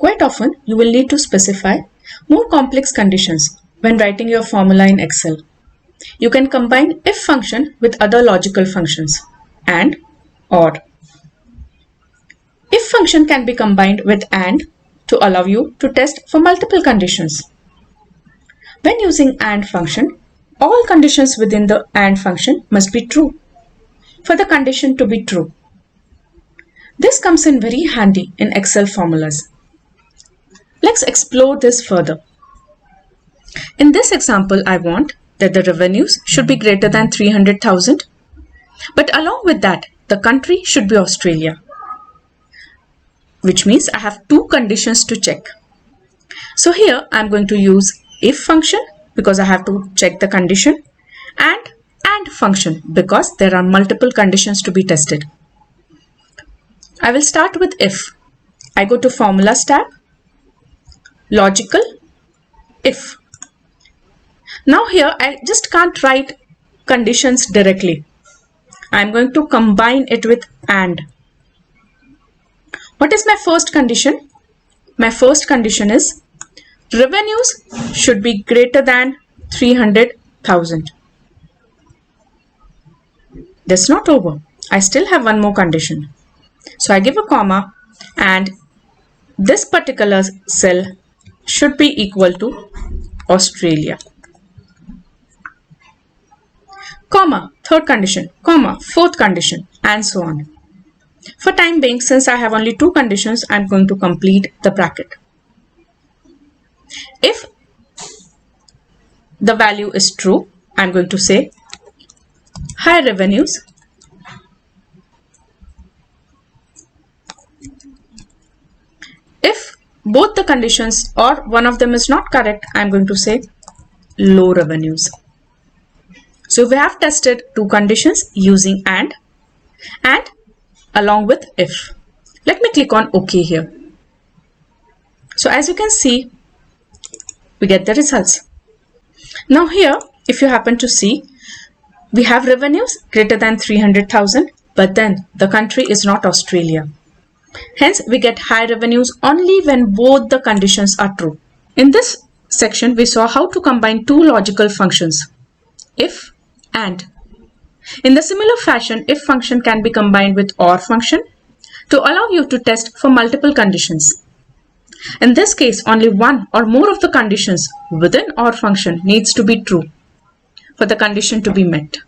Quite often, you will need to specify more complex conditions when writing your formula in Excel. You can combine if function with other logical functions and or. If function can be combined with and to allow you to test for multiple conditions. When using AND function, all conditions within the AND function must be true for the condition to be true. This comes in very handy in Excel formulas. Let's explore this further. In this example, I want that the revenues should be greater than 300,000, but along with that, the country should be Australia, which means I have two conditions to check. So here I'm going to use if function because I have to check the condition, and AND function because there are multiple conditions to be tested. I will start with if. I go to Formulas tab, Logical, if. Now here I just can't write conditions directly. I'm going to combine it with AND. What is my first condition? My first condition is revenues should be greater than 300,000. That's not over. I still have one more condition. So I give a comma and this particular cell should be equal to Australia. Comma, third condition, comma, fourth condition, and so on. For time being, since I have only two conditions, I'm going to complete the bracket. If the value is true, I'm going to say high revenues if both the conditions or one of them is not correct, I'm going to say low revenues. So we have tested two conditions using and along with if. Let me click on OK here. So as you can see, we get the results. Now here, if you happen to see, we have revenues greater than 300,000, but then the country is not Australia. Hence, we get high revenues only when both the conditions are true. In this section, we saw how to combine two logical functions, if and. In the similar fashion, if function can be combined with or function to allow you to test for multiple conditions. In this case, only one or more of the conditions within or function needs to be true for the condition to be met.